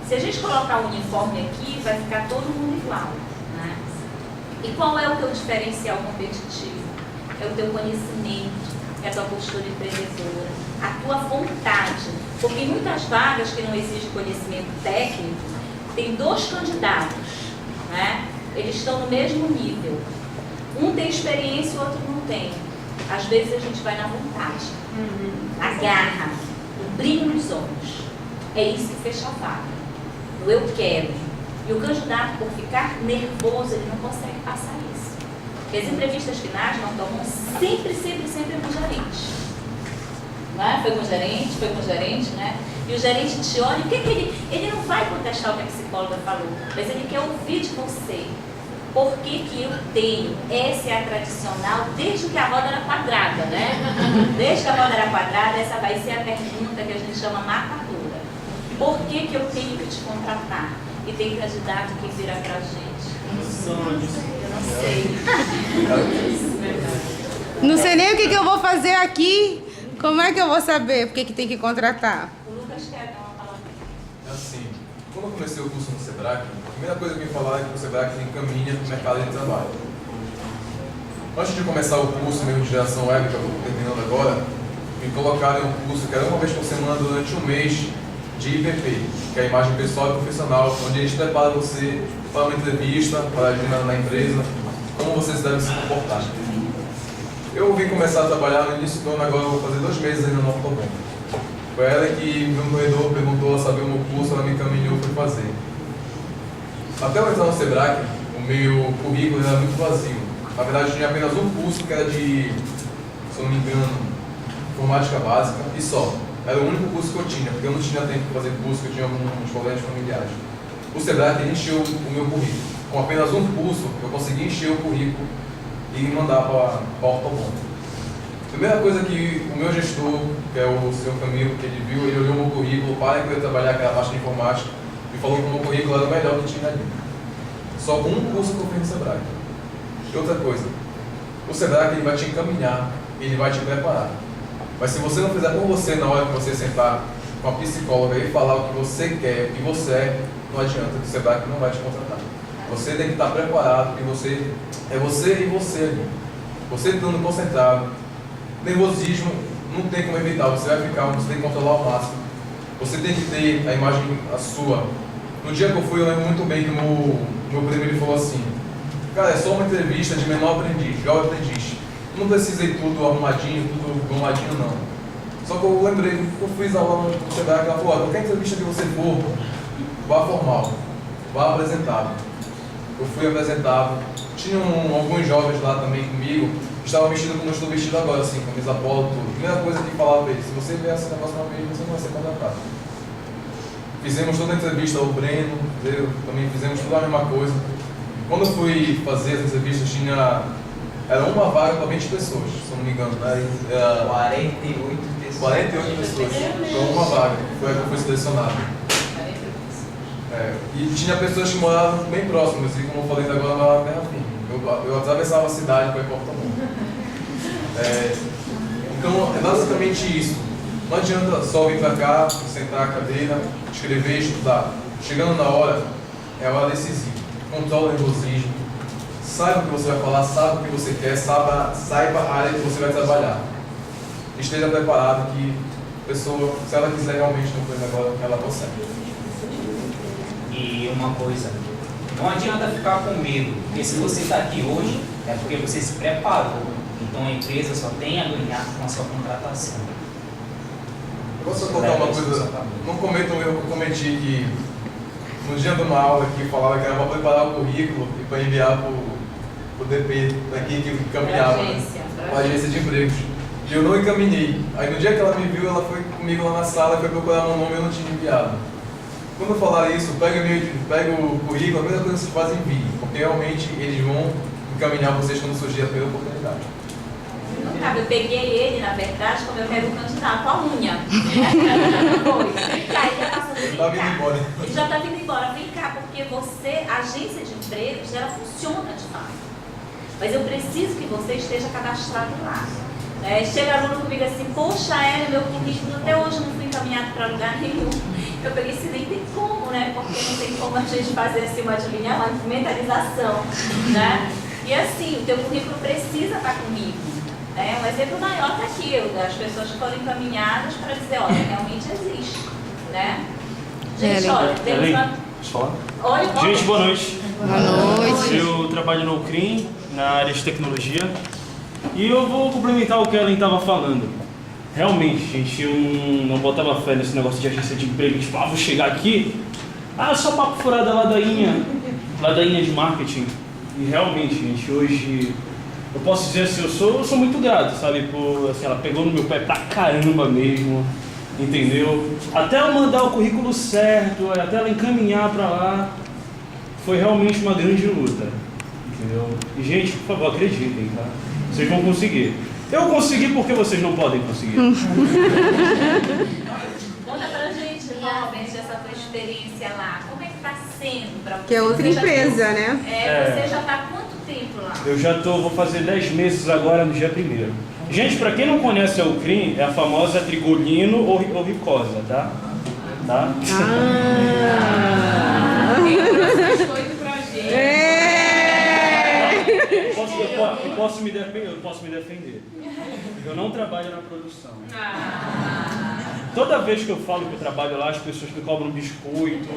se a gente colocar o uniforme aqui, vai ficar todo mundo igual, né? E qual é o teu diferencial competitivo? É o teu conhecimento, é a tua postura empreendedora, a tua vontade. Porque em muitas vagas que não exige conhecimento técnico, tem dois candidatos, né? Eles estão no mesmo nível. Um tem experiência e o outro não tem. Às vezes a gente vai na vontade, na garra, o brilho nos olhos. É isso que fecha a vaga. no eu quero. E o candidato, por ficar nervoso, ele não consegue passar isso. Porque as entrevistas finais não tomam sempre com o gerente. Não é? Foi com o gerente, né? E o gerente te olha, o que ele não vai contestar o que a psicóloga falou, mas ele quer ouvir de você. Por que eu tenho? Essa é a tradicional, desde que a roda era quadrada, né? Desde que a roda era quadrada, essa vai ser a pergunta que a gente chama matadora. Por que eu tenho que te contratar? E tem candidato que vira pra gente. Eu não sei. Não sei nem o que eu vou fazer aqui. Como é que eu vou saber por que tem que contratar? O Lucas quer dar uma palavra. É assim, quando eu comecei o curso no Sebrae, a primeira coisa que me falaram é que o Sebrae encaminha para o mercado de trabalho. Antes de começar o curso mesmo de geração web, que eu estou terminando agora, me colocaram em um curso que era uma vez por semana durante um mês de IPP, que é a imagem pessoal e profissional, onde eles preparam você para uma entrevista, para agir na empresa, como você deve se comportar. Eu vim começar a trabalhar no início do ano, agora eu vou fazer 2 meses ainda no Ortobon. Foi ela que me corredor perguntou a saber o meu curso, ela me encaminhou para fazer. Até eu entrar no Sebrae, o meu currículo era muito vazio. Na verdade, eu tinha apenas um curso que era de, se eu não me engano, informática básica e só. Era o único curso que eu tinha, porque eu não tinha tempo para fazer curso, porque eu tinha alguns problemas familiares. O Sebrae ele encheu o meu currículo. Com apenas um curso, eu consegui encher o currículo e mandar para a Ortobon. Primeira coisa que o meu gestor, que é o seu Camilo, que ele viu, ele olhou o meu currículo, para que eu ia trabalhar aquela parte de informática, e falou que o meu currículo era o melhor que tinha ali. Só com um curso que eu fiz no Sebrae. E outra coisa, o Sebrae ele vai te encaminhar, ele vai te preparar. Mas se você não fizer por você na hora que você sentar com a psicóloga e falar o que você quer, o que você é, não adianta, que o Sebrae não vai te contratar. Você tem que estar preparado, porque é você e você ali. Você estando concentrado, nervosismo não tem como evitar, você vai ficar, você tem que controlar ao máximo. Você tem que ter a imagem a sua. No dia que eu fui, eu lembro muito bem que o meu primo ele falou assim: cara, é só uma entrevista de menor aprendiz, igual aprendiz. Não precisa ir tudo arrumadinho, tudo arrumadinho, não. Só que eu lembrei que eu fiz a aula no Sebrae, que ela falou: qualquer entrevista que você for, vá formal, vá apresentado. Eu fui apresentado. Tinham alguns jovens lá também comigo, que estavam vestidos como eu estou vestido agora, assim, camisa polo, tudo. A primeira coisa que falava para eles: se você vier assim na próxima vez, você não vai ser contratado. Fizemos toda a entrevista, o Breno, eu também fizemos toda a mesma coisa. Quando eu fui fazer as entrevistas, era uma vaga para 20 pessoas, se eu não me engano, né? Era 48 pessoas. 48 pessoas, foi uma vaga, foi a que eu fui selecionado. E tinha pessoas que moravam bem próximas, e como eu falei agora, eu morava na terra firme. Eu atravessava a cidade para ir para Ortobon. Então, é basicamente isso. Não adianta só vir para cá, sentar a cadeira, escrever e estudar. Chegando na hora, é a hora decisiva. Controle o nervosismo. Saiba o que você vai falar, saiba o que você quer, saiba a área que você vai trabalhar. Esteja preparado que a pessoa, se ela quiser realmente uma coisa agora, ela consegue. E uma coisa, não adianta ficar com medo, porque se você está aqui hoje, é porque você se preparou. Então a empresa só tem a ganhar com a sua contratação. Eu posso contar uma coisa? Não cometa o erro que eu cometi, que no dia de uma aula que falava que era para preparar o currículo e para enviar para o DP daqui que encaminhava, para a agência de empregos. E eu não encaminhei. Aí no dia que ela me viu, ela foi comigo lá na sala e foi procurar meu nome e eu não tinha enviado. Quando eu falar isso, pega o currículo, a primeira coisa que vocês fazem, enviem, porque realmente eles vão encaminhar vocês quando surgir a primeira oportunidade. Não cabe, eu peguei ele, na verdade, como eu pego o candidato, a unha. Vem cá, ele já passou, vem cá. Ele já está vindo embora, vem cá, porque você, a agência de empregos, ela funciona de fato. Mas eu preciso que você esteja cadastrado lá. Chega aluno comigo assim: poxa, meu currículo até hoje não fui encaminhado para lugar nenhum. Eu peguei assim: nem tem como, né? Porque não tem como a gente fazer assim uma mentalização, né? E assim, o teu currículo precisa estar comigo. Um exemplo maior está aqui, as pessoas que foram encaminhadas para dizer: olha, realmente existe, né? Gente, olha, temos uma... Olha, gente, boa noite. Boa noite. Eu trabalho no CRIM, na área de tecnologia, e eu vou complementar o que a Ellen estava falando. Realmente, gente, eu não botava fé nesse negócio de agência de emprego, tipo, vou chegar aqui Ah, só papo furada, ladainha de marketing. E realmente, gente, hoje eu posso dizer assim, eu sou muito grato, sabe? Por, assim, ela pegou no meu pé pra caramba mesmo, entendeu? Até eu mandar o currículo certo, até ela encaminhar pra lá, foi realmente uma grande luta, entendeu? E, gente, por favor, acreditem, tá? Vocês vão conseguir. Eu consegui porque vocês não podem conseguir. Conta pra gente, Robert, essa tua experiência lá. Como é que tá sendo pra você? Que é outra Você já empresa, tem- né? Você já tá há quanto tempo lá? Eu já vou fazer 10 meses agora no dia 1º. Gente, pra quem não conhece a Ucrim, é a famosa trigolino ou ricosa, tá? Tá? Biscoito pra gente. Eu posso me defender. Eu não trabalho na produção. Toda vez que eu falo que eu trabalho lá, as pessoas me cobram biscoito.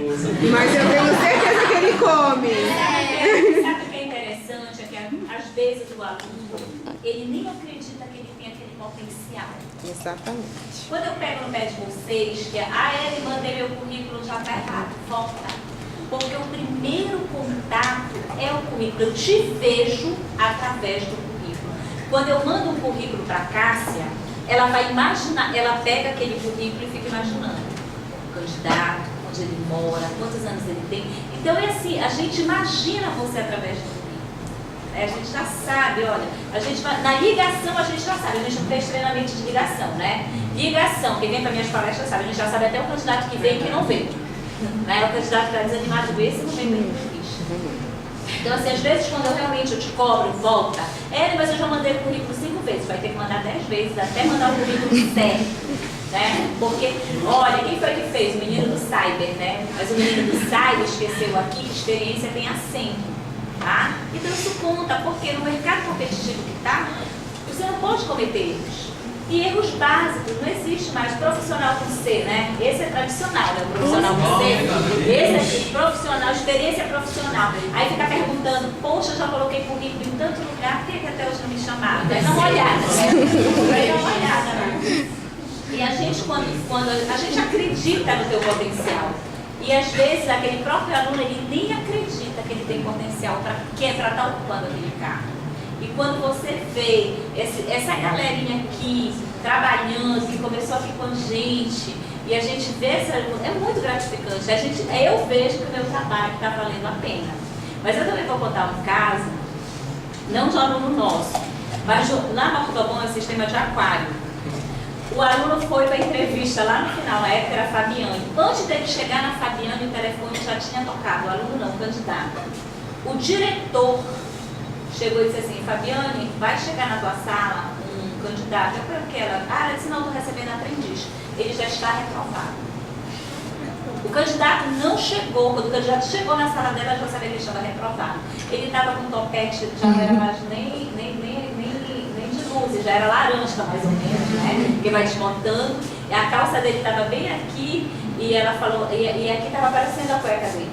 Mas eu tenho certeza que ele come. Sabe o que é interessante? É que às vezes o aluno, ele nem acredita que ele tem aquele potencial. Exatamente. Quando eu pego no pé de vocês, que ele mandei meu currículo, já tá errado, volta. Porque o primeiro contato é o currículo. Eu te vejo através do currículo. Quando eu mando um currículo para a Cássia, ela vai imaginar, ela pega aquele currículo e fica imaginando o candidato, onde ele mora, quantos anos ele tem. Então é assim, a gente imagina você através do currículo. A gente já sabe, olha, na ligação a gente já sabe, a gente não fez treinamento de ligação, né? Ligação, quem vem para minhas palestras sabe, a gente já sabe até o candidato que veio e quem não veio. Né? O candidato está desanimado com esse, não vem para entrevista. Então, assim, às vezes quando eu te cobro, volta, mas eu já mandei o currículo 5 vezes, vai ter que mandar 10 vezes, até mandar o currículo certo. Né? Porque, olha, quem foi que fez? O menino do Cyber, né? Mas o menino do Cyber esqueceu aqui que experiência tem acento. Tá? Então isso conta, porque no mercado competitivo que está, você não pode cometer erros. E erros básicos, não existe mais profissional com C, né? Esse é tradicional, né? O profissional com C. Esse é profissional, experiência profissional. Aí fica perguntando, poxa, eu já coloquei currículo em tanto lugar, por que até hoje não me chamaram? Vai dar uma olhada, né? Vai dar uma olhada, né? E a gente, quando a gente acredita no teu potencial, e às vezes aquele próprio aluno, ele nem acredita que ele tem potencial para estar ocupando aquele cargo. E quando você vê essa galerinha aqui trabalhando, que começou aqui com a gente, e a gente vê é muito gratificante. Eu vejo que o meu trabalho está valendo a pena. Mas eu também vou contar um caso, não de um aluno nosso, mas lá no Ortobon é o sistema de aquário. O aluno foi para a entrevista lá no final, na época era a Fabiane. Antes dele chegar na Fabiane, o telefone já tinha tocado. O aluno não, o candidato. O diretor chegou e disse assim, Fabiane, vai chegar na tua sala um candidato. Eu falei, o que ela? Ela disse, não, estou recebendo aprendiz. Ele já está reprovado. O candidato não chegou. Quando o candidato chegou na sala dela, já sabia que ele estava reprovado. Ele estava com topete, já não era mais nem de luz, já era laranja mais ou menos, né? Que vai desmontando. E a calça dele estava bem aqui e ela falou, e aqui estava aparecendo a cueca dele.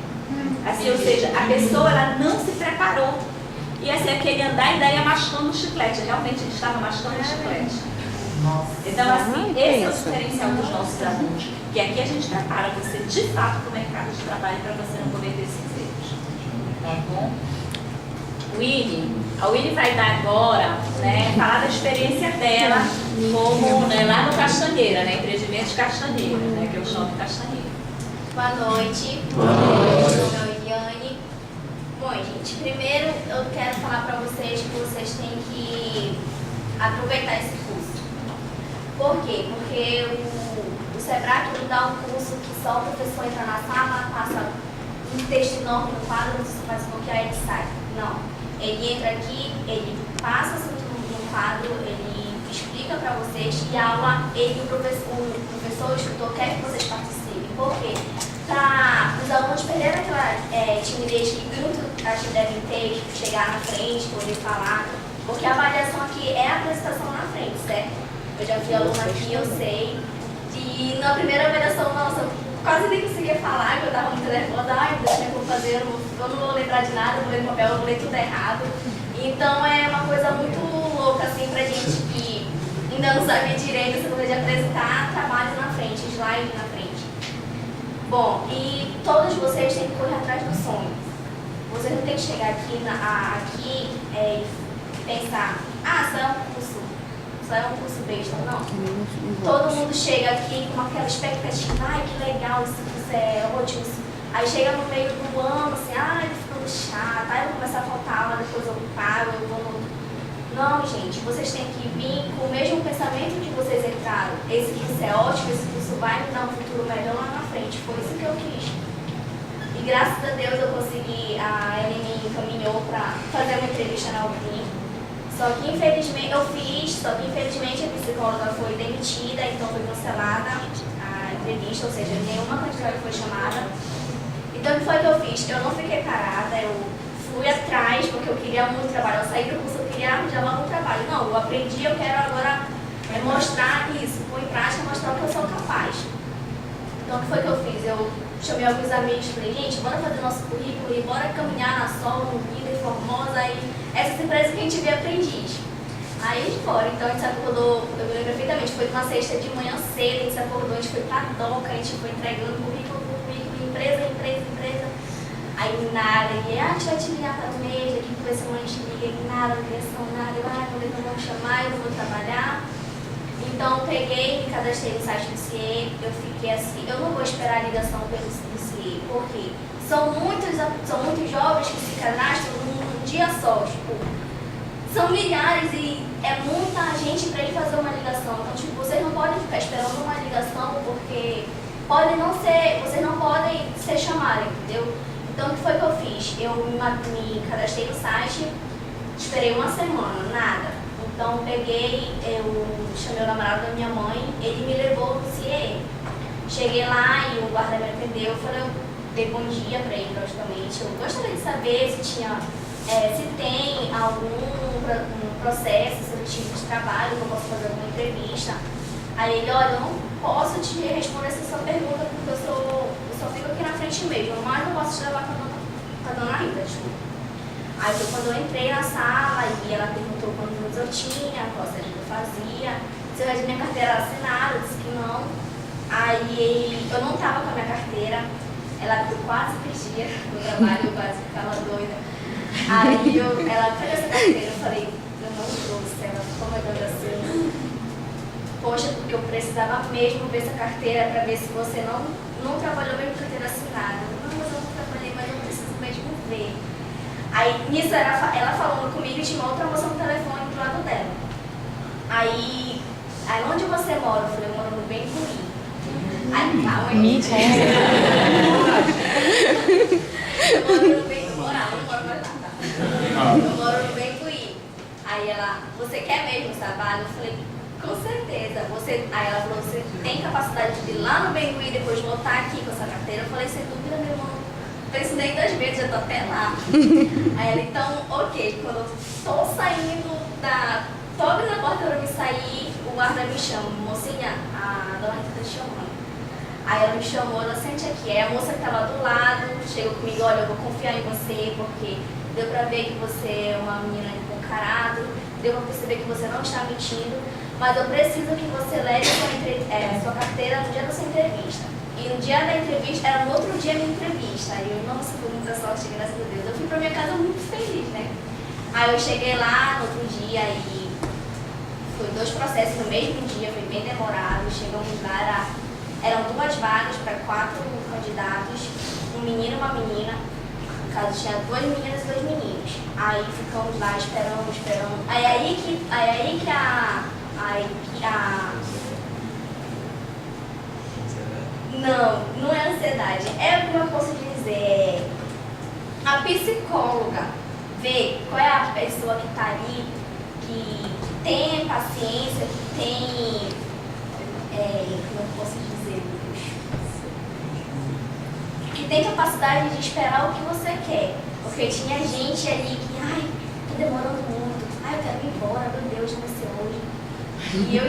Assim, ou seja, a pessoa ela não se preparou. E assim, aquele andar ainda ia mascando o chiclete. Realmente ele estava mascando o chiclete. Então, assim, esse é o diferencial dos nossos alunos. Que aqui a gente prepara você de fato para o mercado de trabalho para você não cometer esses erros. Tá bom? A Winnie vai dar agora, né, falar da experiência dela como, né, lá no Castanheira, né, Empreendimentos Castanheira, né, que eu chamo Castanheira. Boa noite. Meu nome é Eliane. Bom, gente, primeiro eu quero falar para vocês que vocês têm que aproveitar esse curso. Por quê? Porque o Sebrae não dá um curso que só o professor entra na sala, passa um texto enorme no quadro, você faz bloquear e ele sai. Não. Ele entra aqui, ele passa no quadro, ele explica para vocês e a aula, o professor, o instrutor quer que vocês participem. Por quê? Para os alunos perderem aquela timidez que muito acho que devem ter, chegar na frente, poder falar, porque a avaliação aqui é a apresentação na frente, certo? Eu já fui aluna aqui, eu sei. E na primeira avaliação, nossa, eu quase nem conseguia falar, porque eu estava muito nervosa. Ai, Deus, o que eu vou fazer? Eu não vou lembrar de nada, eu vou ler no papel, eu vou ler tudo errado. Então é uma coisa muito louca, assim, pra gente que ainda não sabe direito essa coisa de apresentar trabalho na frente, slide na frente. Bom, e todos vocês têm que correr atrás do sonho. Vocês não têm que chegar aqui e pensar, só é um curso besta, não. Todo mundo chega aqui com aquela expectativa, ai que legal, esse curso é ótimo. Aí chega no meio do ano, assim, ele ficando chato, aí eu vou começar a faltar aula, depois eu paro, eu vou no... Não, gente, vocês têm que vir com o mesmo pensamento que vocês entraram. Esse curso é ótimo, esse curso vai me dar um futuro melhor lá na frente. Foi isso que eu quis. E graças a Deus eu consegui, a Ellen me encaminhou para fazer uma entrevista na UFIM. Só que infelizmente a psicóloga foi demitida, então foi cancelada a entrevista, ou seja, nenhuma candidata foi chamada. Então o que foi que eu fiz? Eu não fiquei parada, eu fui atrás, porque eu queria muito trabalho. Eu saí do curso, eu queria arranjar logo um trabalho. Não, eu aprendi, eu quero agora mostrar isso, pôr em prática, mostrar o que eu sou capaz. Então o que foi que eu fiz? Eu chamei alguns amigos e falei, gente, bora fazer nosso currículo e bora caminhar na Sol, no Vida, em Formosa, e essas empresas que a gente vê aprendiz. Aí a gente foi, então a gente se acordou, eu me lembro perfeitamente, foi uma sexta de manhã cedo, a gente se acordou, a gente foi pra DOCA, a gente foi entregando currículo por currículo, empresa. Aí nada, e a gente vai te ligar para o mês, aqui por esse momento a gente liga, e nada, ligação, nada, quando eles não vão chamar, eu não vou trabalhar. Então peguei, me cadastrei no site do CIE, eu fiquei assim, eu não vou esperar a ligação pelo CIE, porque são muitos jovens que se cadastram num dia só, tipo, são milhares e é muita gente para ele fazer uma ligação. Então, tipo, vocês não podem ficar esperando uma ligação porque vocês não podem ser chamados, entendeu? Então, o que foi que eu fiz? Eu me cadastrei no site, esperei uma semana, nada. Então, eu chamei o namorado da minha mãe, ele me levou no CIE. Cheguei lá e o guarda me atendeu, eu falei, eu dei bom dia para ele, logicamente. Eu gostaria de saber se tem algum processo seletivo de trabalho, que eu posso fazer alguma entrevista. Aí ele, olha, eu não posso te responder essa sua pergunta porque eu só fico aqui na frente mesmo, mas eu posso te levar com a dona Rita, desculpa. Aí foi quando eu entrei na sala e ela perguntou quantos anos eu tinha, qual série que eu fazia, se eu já tinha minha carteira assinada, eu disse que não. Aí eu não estava com a minha carteira, ela ficou quase pedia no trabalho, eu quase ficava doida. Aí ela, cadê essa carteira? Eu falei, eu não trouxe, ela ficou olhando assim. Poxa, porque eu precisava mesmo ver essa carteira para ver se você não trabalhou mesmo com carteira assinada. Não, mas eu não trabalhei, mas eu preciso mesmo ver. Aí, nisso, ela falando comigo e tinha outra moça no telefone do lado dela. Aí onde você mora? Eu falei, eu moro no Bem-Guri. Aí, calma aí. Mentira. Eu moro no Bem-Guri. Eu moro no Bem-Guri. Aí ela, você quer mesmo trabalho? Eu falei, com certeza. Aí ela falou, você tem capacidade de ir lá no Bem-Guri e depois voltar aqui com essa carteira? Eu falei, sem dúvida nenhuma. Penso nem 2 vezes, já tô até lá. Aí ela, então, ok, quando eu tô saindo tô abrindo a porta para me sair, o guarda me chama, mocinha, a dona Rita tá te chamando. Aí ela me chamou, ela, sente aqui. Aí a moça que tava do lado chegou comigo, olha, eu vou confiar em você, porque deu pra ver que você é uma menina de bom caráter, deu pra perceber que você não está mentindo, mas eu preciso que você leve a sua carteira no dia da sua entrevista. E no dia da entrevista, era no outro dia a minha entrevista. Aí eu, nossa, foi muita sorte, graças a Deus. Eu fui pra minha casa muito feliz, né? Aí eu cheguei lá no outro dia e foi 2 processos no mesmo dia, foi bem demorado. Chegamos lá, eram 2 vagas para 4 candidatos, um menino e uma menina. No caso, tinha 2 meninas e 2 meninos. Aí ficamos lá esperando. Aí que não é ansiedade. É como eu posso dizer. A psicóloga vê qual é a pessoa que está ali, que tem paciência, que tem. Como eu posso dizer? Que tem capacidade de esperar o que você quer. Porque tinha gente ali que, tô demorando muito, eu quero ir embora, meu Deus, não vai ser hoje. E eu e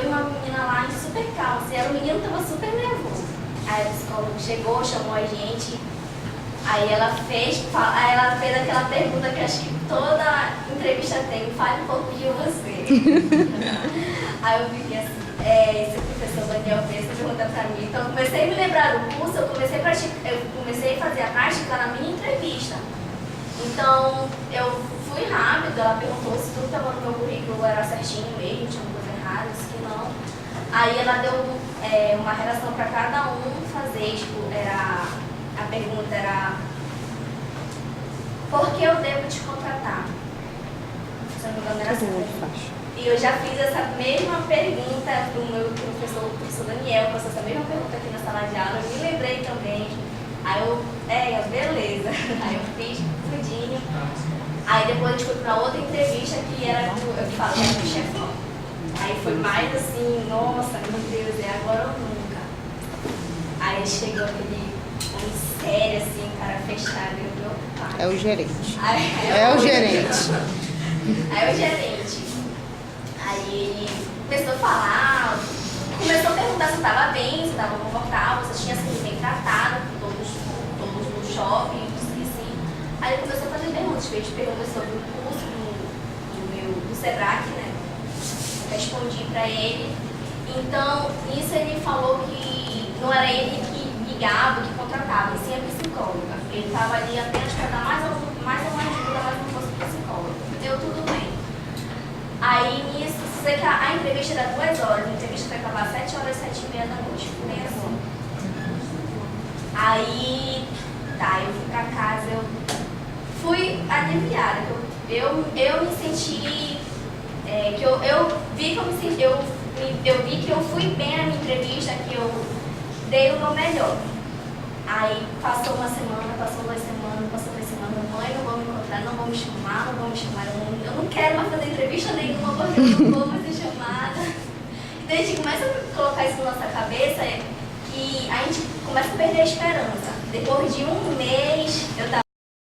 uma menina lá super calma, o menino tava super nervoso. Aí a psicóloga chegou, chamou a gente, aí ela fez aquela pergunta que acho que toda entrevista tem, fale um pouco de você. Aí eu fiquei assim, esse professor professor Daniel fez essa pergunta para mim. Então, eu comecei a me lembrar do curso, eu comecei a fazer a prática na minha entrevista. Então, eu fui rápido, ela perguntou se tudo estava no meu currículo era certinho mesmo, tinha alguma coisa errada, disse que não. Aí ela deu uma redação para cada um fazer, tipo, a pergunta era: por que eu devo te contratar? Se eu não me engano, era assim. E eu já fiz essa mesma pergunta para o meu professor, o professor Daniel, passou essa mesma pergunta aqui na sala de aula, eu me lembrei também. Aí eu, beleza. Aí eu fiz tudinho. Aí depois a gente foi para outra entrevista que era, eu falei com o chefão. Aí foi mais assim, nossa, meu Deus, é agora ou nunca. Aí chegou aquele homem sério, assim, cara fechado, eu meu pai. É o gerente. Aí o gerente. Aí ele começou a falar, começou a perguntar se eu estava bem, se eu estava confortável, se eu tinha sido bem tratado por todos no shopping, assim. Aí ele começou a fazer perguntas, fez perguntas sobre o curso do Sebrae, né? Eu respondi para ele. Então, nisso ele falou que não era ele que ligava, que contratava, e sim a psicóloga. Ele estava ali apenas para dar mais uma ajuda, mas não fosse psicólogo. Deu tudo bem. Aí nisso, sei que a entrevista era 2 horas, a entrevista foi acabar às 7 horas, 7h30 da noite, bem assim. Aí, eu fui pra casa, eu fui aliviada, eu me senti, eu vi que eu fui bem na minha entrevista, que eu dei o meu melhor. Aí passou uma semana, passou 2 semanas, mãe, não vou me encontrar, não vou me chamar, eu não quero mais fazer entrevista nenhuma, porque eu não vou mais ser chamada. Então a gente começa a colocar isso na nossa cabeça e a gente começa a perder a esperança. Depois de um mês, eu estava